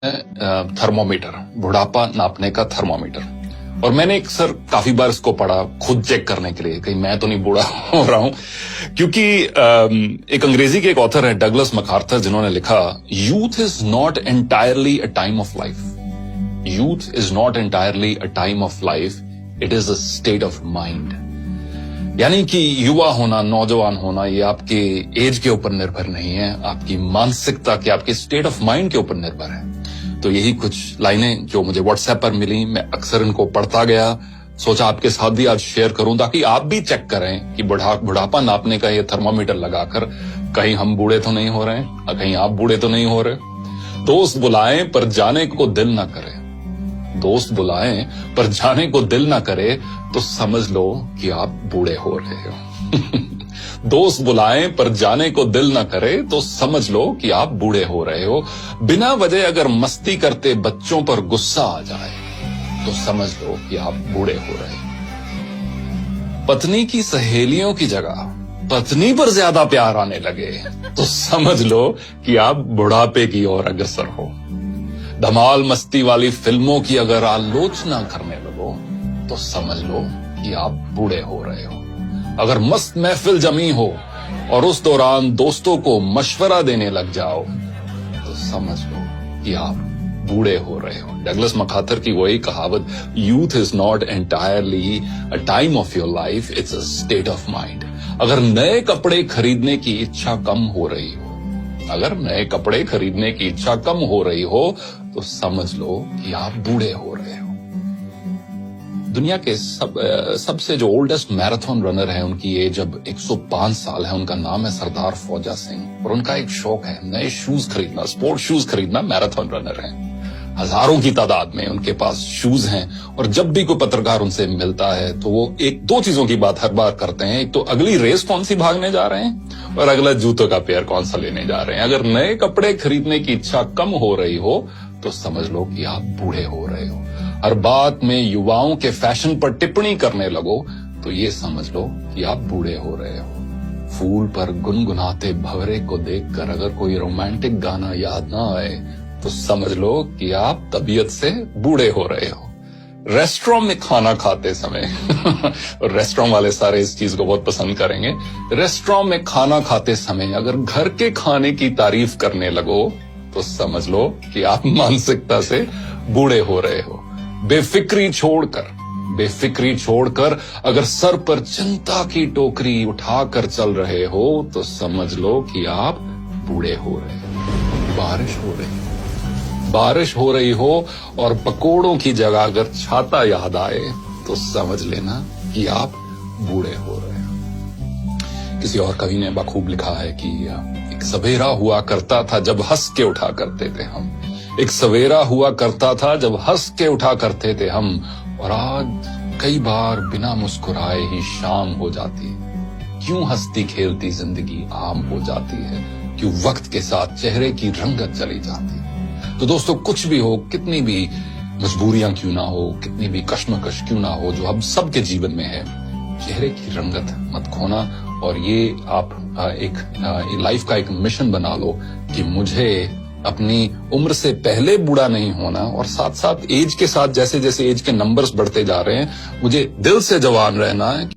Thermometer, बुढ़ापा नापने का थर्मोमीटर। और मैंने काफी बार इसको पढ़ा खुद चेक करने के लिए, कहीं मैं तो नहीं बूढ़ा हो रहा हूं, क्योंकि एक अंग्रेजी के एक ऑथर है डगलस मैकार्थर, जिन्होंने लिखा, youth is not entirely a time of life, youth is not entirely a time of life, it is a state of mind. यानी कि युवा होना, नौजवान होना, ये आपके एज के ऊपर निर्भर नहीं है, आपकी मानसिकता के, आपके स्टेट ऑफ माइंड के ऊपर निर्भर है। तो यही कुछ लाइनें जो मुझे व्हाट्सएप पर मिली, मैं अक्सर इनको पढ़ता गया, सोचा आपके साथ भी आज शेयर करूं ताकि आप भी चेक करें कि बुढ़ापा नापने का ये थर्मामीटर लगाकर कहीं हम बूढ़े तो नहीं हो रहे हैं, कहीं आप बूढ़े तो नहीं हो रहे। दोस्त बुलाएं पर जाने को दिल ना करे, दोस्त बुलाएं पर जाने को दिल ना करे तो समझ लो कि आप बूढ़े हो रहे हो। दोस्त बुलाएं पर जाने को दिल ना करे तो समझ लो कि आप बूढ़े हो रहे हो। बिना वजह अगर मस्ती करते बच्चों पर गुस्सा आ जाए तो समझ लो कि आप बूढ़े हो रहे हो। पत्नी की सहेलियों की जगह पत्नी पर ज्यादा प्यार आने लगे तो समझ लो कि आप बुढ़ापे की ओर अग्रसर हो। धमाल मस्ती वाली फिल्मों की अगर आलोचना करने लगो तो समझ लो कि आप बूढ़े हो रहे हो। अगर मस्त महफिल जमी हो और उस दौरान दोस्तों को मशवरा देने लग जाओ तो समझ लो कि आप बूढ़े हो रहे हो। डगलस मैकार्थर की वही कहावत, youth is not entirely a time of your life, it's a state of mind. अगर नए कपड़े खरीदने की इच्छा कम हो रही हो, अगर नए कपड़े खरीदने की इच्छा कम हो रही हो तो समझ लो कि आप बूढ़े हो रहे हो। दुनिया के सबसे जो ओल्डेस्ट मैराथन रनर है, उनकी एज अब 105 साल है। उनका नाम है सरदार फौजा सिंह और उनका एक शौक है नए शूज खरीदना, स्पोर्ट शूज खरीदना। मैराथन रनर है, हजारों की तादाद में उनके पास शूज हैं। और जब भी कोई पत्रकार उनसे मिलता है तो वो एक दो चीजों की बात हर बार करते हैं, एक तो अगली रेस कौन सी भागने जा रहे हैं और अगला जूतों का पेयर कौन सा लेने जा रहे हैं। अगर नए कपड़े खरीदने की इच्छा कम हो रही हो तो समझ लो कि आप बूढ़े हो रहे हो। हर बात में युवाओं के फैशन पर टिप्पणी करने लगो तो ये समझ लो कि आप बूढ़े हो रहे हो। फूल पर गुनगुनाते भंवरे को देखकर अगर कोई रोमांटिक गाना याद ना आए तो समझ लो कि आप तबीयत से बूढ़े हो रहे हो। रेस्टोरेंट में खाना खाते समय और रेस्टोरेंट वाले सारे इस चीज को बहुत पसंद करेंगे, रेस्टोरेंट में खाना खाते समय अगर घर के खाने की तारीफ करने लगो तो समझ लो कि आप मानसिकता से बूढ़े हो रहे हो। बेफिक्री छोड़कर अगर सर पर चिंता की टोकरी उठाकर चल रहे हो तो समझ लो कि आप बूढ़े हो रहे हो। बारिश हो रही हो और पकोड़ों की जगह अगर छाता याद आए तो समझ लेना कि आप बूढ़े हो रहे हो। किसी और कवि ने बखूब लिखा है कि एक सवेरा हुआ करता था जब हंस के उठा करते थे हम, एक सवेरा हुआ करता था जब हंस के उठा करते थे हम, और आज कई बार बिना मुस्कुराए ही शाम हो जाती है। क्यों हंसती खेलती जिंदगी आम हो जाती है, क्यों वक्त के साथ चेहरे की रंगत चली जाती है। तो दोस्तों, कुछ भी हो, कितनी भी मजबूरियां क्यों ना हो, कितनी भी कश्मकश क्यों ना हो, जो हम सबके जीवन में है, चेहरे की रंगत मत खोना। और ये आप एक लाइफ का एक मिशन बना लो कि मुझे अपनी उम्र से पहले बूढ़ा नहीं होना, और साथ साथ एज के साथ जैसे जैसे एज के नंबर्स बढ़ते जा रहे हैं, मुझे दिल से जवान रहना है।